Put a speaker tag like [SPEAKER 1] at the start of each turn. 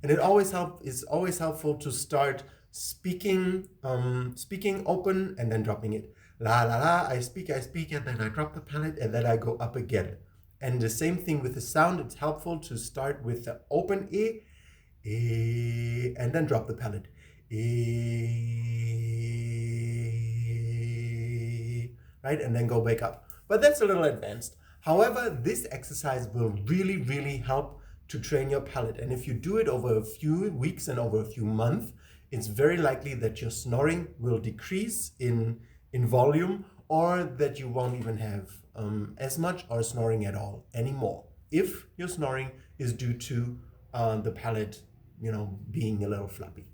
[SPEAKER 1] And it's always helpful to start speaking open and then dropping it. La la la, I speak, and then I drop the palate, and then I go up again. And the same thing with the sound. It's helpful to start with the open and then drop the palate. Right? And then go back up. But that's a little advanced. However, this exercise will really, really help to train your palate. And if you do it over a few weeks and over a few months, it's very likely that your snoring will decrease in volume, or that you won't even have as much or snoring at all anymore, if your snoring is due to the palate, being a little flappy.